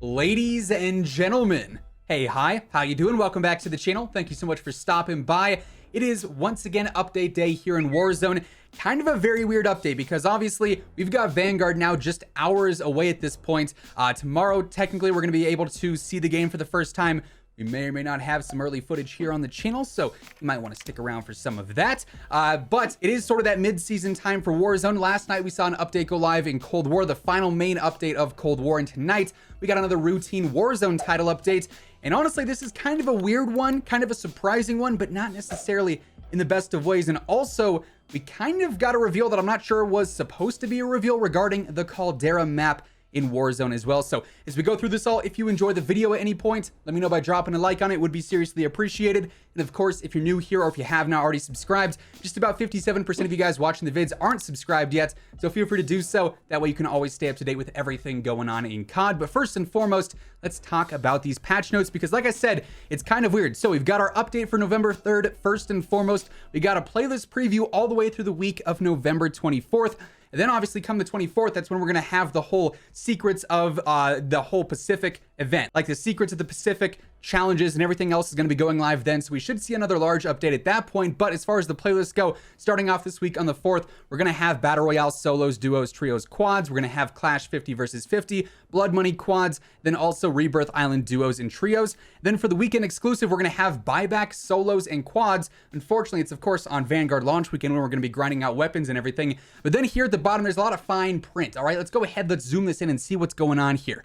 Ladies and gentlemen, hey, hi, how you doing? Welcome back to the channel. Thank you so much for stopping by. It is once again update day here in Warzone. Kind of a very weird update because obviously we've got Vanguard now just hours away at this point. Tomorrow, technically, we're going to be able to see the game for the first time. We may or may not have some early footage here on the channel, so you might want to stick around for some of that. But it is sort of that mid-season time for Warzone. Last night we saw an update go live in Cold War, the final main update of Cold War, and tonight we got another routine Warzone title update. And honestly, this is kind of a weird one, kind of a surprising one, but not necessarily in the best of ways. And also, we kind of got a reveal that I'm not sure was supposed to be a reveal regarding the Caldera Map in Warzone as well. So as we go through this all, if you enjoy the video at any point, let me know by dropping a like on it. It would be seriously appreciated. And of course, if you're new here or if you have not already subscribed, just about 57% of you guys watching the vids aren't subscribed yet. So feel free to do so. That way you can always stay up to date with everything going on in COD. But first and foremost, let's talk about these patch notes because like I said, it's kind of weird. So we've got our update for November 3rd. First and foremost, we got a playlist preview all the way through the week of November 24th. And then obviously come the 24th, that's when we're going to have the whole secrets of the whole Pacific event. Like the secrets of the Pacific challenges and everything else is going to be going live then. So we should see another large update at that point. But as far as the playlists go, starting off this week on the 4th, we're going to have Battle Royale solos, duos, trios, quads. We're going to have Clash 50 versus 50, Blood Money quads, then also Rebirth Island duos and trios. Then for the weekend exclusive, we're going to have buyback solos and quads. Unfortunately, it's of course on Vanguard launch weekend when we're going to be grinding out weapons and everything. But then here at the bottom, there's a lot of fine print. All right, let's go ahead. Let's zoom this in and see what's going on here.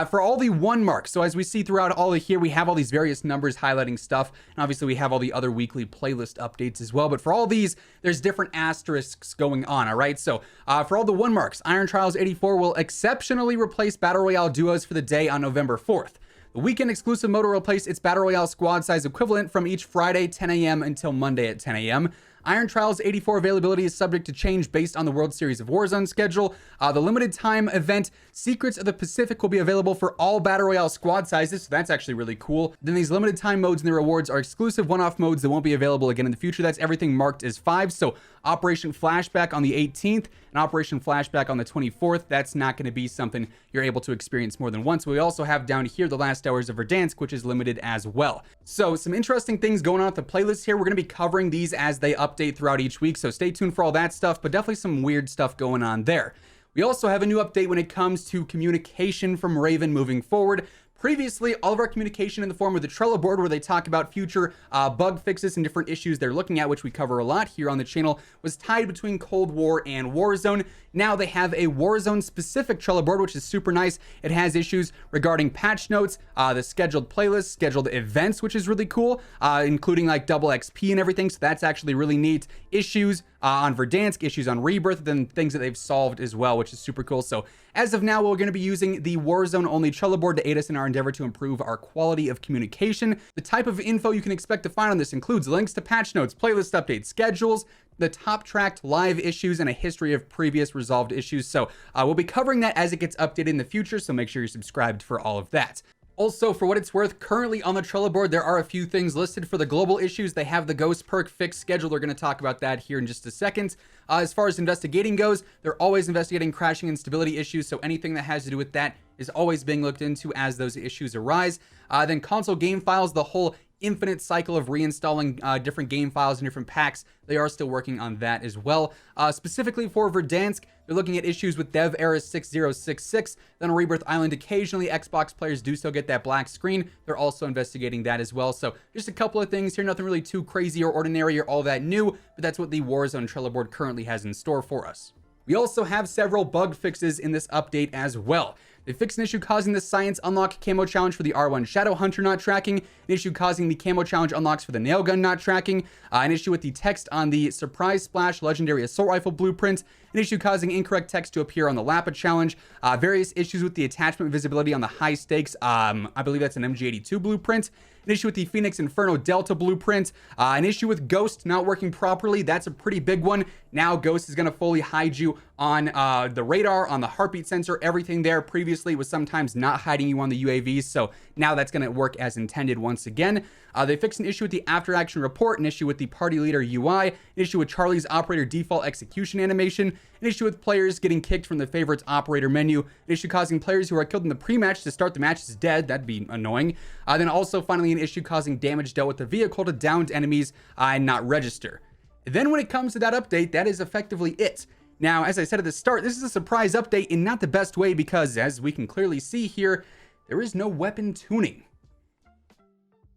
For all the one marks, so as we see throughout all of here, we have all these various numbers highlighting stuff, and obviously we have all the other weekly playlist updates as well, but for all these, there's different asterisks going on, all right? So for all the one marks, Iron Trials 84 will exceptionally replace Battle Royale duos for the day on November 4th. The weekend exclusive mode will replace its Battle Royale squad size equivalent from each Friday 10 a.m. until Monday at 10 a.m. Iron Trials 84 availability is subject to change based on the World Series of Warzone schedule. The limited time event, Secrets of the Pacific, will be available for all Battle Royale squad sizes, so that's actually really cool. Then these limited time modes and the rewards are exclusive one-off modes that won't be available again in the future. That's everything marked as 5, so Operation Flashback on the 18th and Operation Flashback on the 24th, that's not going to be something you're able to experience more than once. We also have down here the Last Hours of Verdansk, which is limited as well. So some interesting things going on with the playlist here. We're going to be covering these as they update throughout each week, so stay tuned for all that stuff, but definitely some weird stuff going on there. We also have a new update when it comes to communication from Raven moving forward. Previously, all of our communication in the form of the Trello board where they talk about future bug fixes and different issues they're looking at, which we cover a lot here on the channel, was tied between Cold War and Warzone. Now they have a Warzone specific Trello board, which is super nice. It has issues regarding patch notes, the scheduled playlists, scheduled events, which is really cool, including like double XP and everything. So that's actually really neat. Issues on Verdansk, issues on Rebirth, then things that they've solved as well, which is super cool. So as of now, we're going to be using the Warzone only Trello board to aid us in our endeavor to improve our quality of communication. The type of info you can expect to find on this includes links to patch notes, playlist updates, schedules, the top tracked live issues, and a history of previous resolved issues. So we'll be covering that as it gets updated in the future, so make sure you're subscribed for all of that. Also, for what it's worth, currently on the Trello board, there are a few things listed for the global issues. They have the Ghost perk fix schedule. We're going to talk about that here in just a second. As far as investigating goes, they're always investigating crashing and stability issues, so anything that has to do with that is always being looked into as those issues arise. Then console game files, the whole infinite cycle of reinstalling different game files and different packs, they are still working on that as well. Specifically for Verdansk, they're looking at issues with dev error 6066. Then on Rebirth Island, occasionally Xbox players do still get that black screen. They're also investigating that as well. So just a couple of things here, nothing really too crazy or ordinary or all that new, but that's what the Warzone Trello board currently has in store for us. We also have several bug fixes in this update as well. They fixed an issue causing the Science Unlock Camo Challenge for the R1 Shadow Hunter not tracking, an issue causing the Camo Challenge unlocks for the Nail Gun not tracking, an issue with the text on the Surprise Splash Legendary Assault Rifle blueprint, an issue causing incorrect text to appear on the Lapa Challenge, various issues with the attachment visibility on the High Stakes, I believe that's an MG82 blueprint, an issue with the Phoenix Inferno Delta blueprint, an issue with Ghost not working properly. That's a pretty big one. Now Ghost is going to fully hide you on the radar, on the heartbeat sensor, everything there. Previously was sometimes not hiding you on the UAVs, so now that's going to work as intended once again. They fixed an issue with the after action report, an issue with the party leader UI, an issue with Charlie's operator default execution animation, an issue with players getting kicked from the favorites operator menu, an issue causing players who are killed in the pre-match to start the match as dead. That'd be annoying. Then also finally an issue causing damage dealt with the vehicle to downed enemies and not register. Then when it comes to that update, that is effectively it. Now, as I said at the start, this is a surprise update in not the best way because, as we can clearly see here, there is no weapon tuning.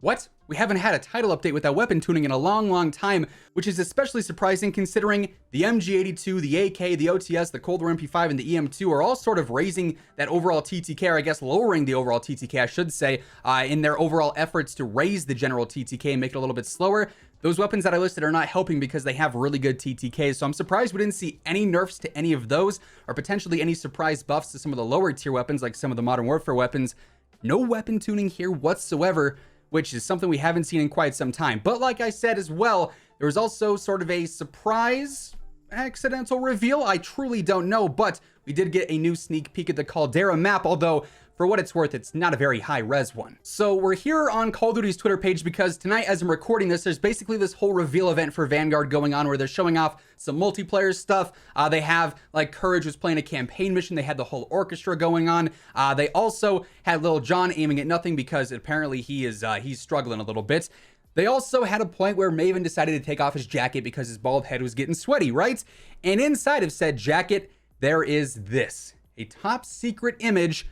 What? We haven't had a title update without weapon tuning in a long time, which is especially surprising considering the MG82, the AK, the OTS, the Cold War MP5, and the EM2 are all sort of raising that overall TTK, or I guess lowering the overall TTK, I should say, in their overall efforts to raise the general TTK and make it a little bit slower. Those weapons that I listed are not helping because they have really good TTKs, so I'm surprised we didn't see any nerfs to any of those, or potentially any surprise buffs to some of the lower tier weapons, like some of the Modern Warfare weapons. No weapon tuning here whatsoever, which is something we haven't seen in quite some time. But like I said as well, there was also sort of a surprise accidental reveal. I truly don't know, but we did get a new sneak peek at the Caldera map, although for what it's worth, it's not a very high res one. So we're here on Call of Duty's Twitter page because tonight, as I'm recording this, there's basically this whole reveal event for Vanguard going on where they're showing off some multiplayer stuff. They have, like, Courage was playing a campaign mission. They had the whole orchestra going on. They also had Lil Jon aiming at nothing because apparently he's struggling a little bit. They also had a point where Maven decided to take off his jacket because his bald head was getting sweaty, right? And inside of said jacket, there is this, a top secret image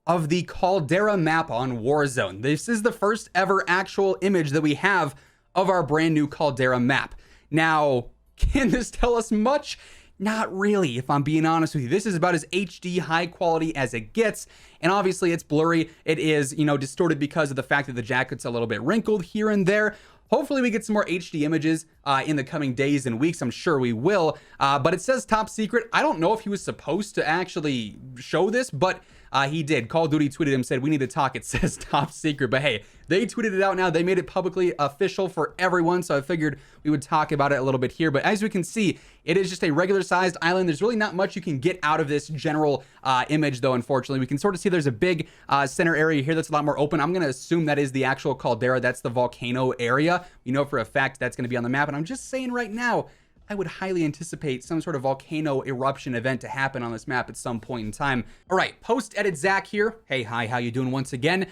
of the Caldera map on Warzone. This is the first ever actual image that we have of our brand new Caldera map. Now, can this tell us much? Not really, if I'm being honest with you. This is about as HD high quality as it gets, and obviously it's blurry. It is, distorted because of the fact that the jacket's a little bit wrinkled here and there. Hopefully we get some more HD images in the coming days and weeks. I'm sure we will, but it says top secret. I don't know if he was supposed to actually show this, but he did. Call of Duty tweeted him, said, "We need to talk." It says top secret, but hey, they tweeted it out now. They made it publicly official for everyone, so I figured we would talk about it a little bit here. But as we can see, it is just a regular sized island. There's really not much you can get out of this general image, though, unfortunately. We can sort of see there's a big center area here that's a lot more open. I'm going to assume that is the actual Caldera. That's the volcano area. We know for a fact that's going to be on the map, and I'm just saying right now, I would highly anticipate some sort of volcano eruption event to happen on this map at some point in time. All right, post-edit Zach here. Hey, hi, how you doing once again?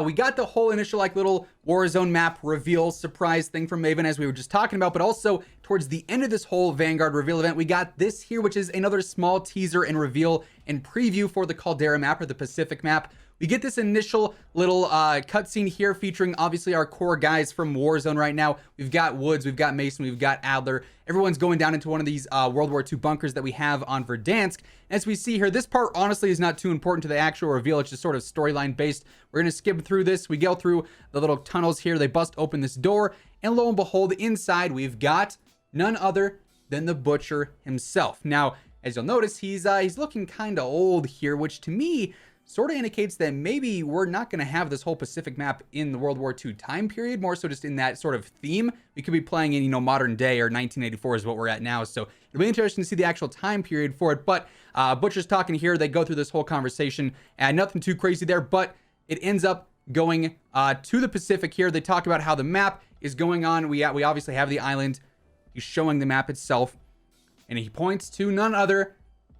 We got the whole initial little Warzone map reveal surprise thing from Maven as we were just talking about, but also towards the end of this whole Vanguard reveal event, we got this here, which is another small teaser and reveal and preview for the Caldera map, or the Pacific map. We get this initial little cutscene here featuring obviously our core guys from Warzone right now. We've got Woods, we've got Mason, we've got Adler. Everyone's going down into one of these World War II bunkers that we have on Verdansk. As we see here, this part honestly is not too important to the actual reveal. It's just sort of storyline based. We're going to skip through this. We go through the little tunnels here. They bust open this door, and lo and behold, inside we've got none other than the Butcher himself. Now, as you'll notice, he's looking kind of old here, which to me sort of indicates that maybe we're not going to have this whole Pacific map in the World War II time period, more so just in that sort of theme. We could be playing in, modern day, or 1984 is what we're at now. So it'll be interesting to see the actual time period for it. But Butcher's talking here. They go through this whole conversation, and nothing too crazy there, but it ends up going to the Pacific here. They talk about how the map is going on. We obviously have the island. He's showing the map itself, and he points to none other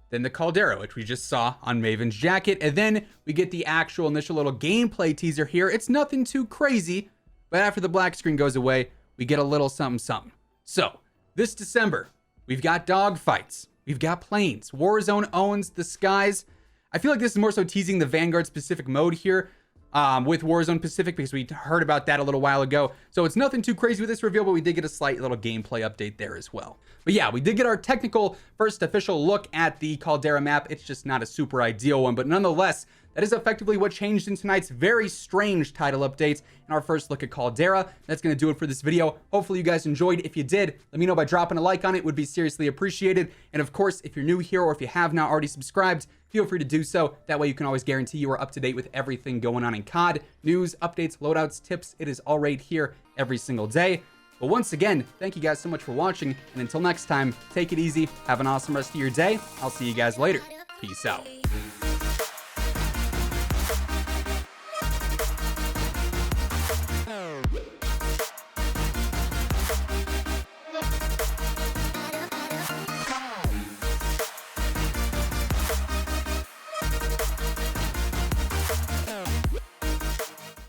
than the Caldera, which we just saw on Maven's jacket. And then we get the actual initial little gameplay teaser here. It's nothing too crazy, but after the black screen goes away, we get a little something something. So this December, we've got dogfights, we've got planes. Warzone owns the skies. I feel like this is more so teasing the Vanguard specific mode here with Warzone Pacific, because we heard about that a little while ago. So it's nothing too crazy with this reveal, but we did get a slight little gameplay update there as well. But yeah, we did get our technical first official look at the Caldera map. It's just not a super ideal one, but nonetheless, that is effectively what changed in tonight's very strange title update and our first look at Caldera. That's going to do it for this video. Hopefully you guys enjoyed. If you did, let me know by dropping a like on it. It would be seriously appreciated. And of course, if you're new here or if you have not already subscribed, feel free to do so. That way you can always guarantee you are up to date with everything going on in COD. News, updates, loadouts, tips. It is all right here every single day. But once again, thank you guys so much for watching. And until next time, take it easy. Have an awesome rest of your day. I'll see you guys later. Peace out.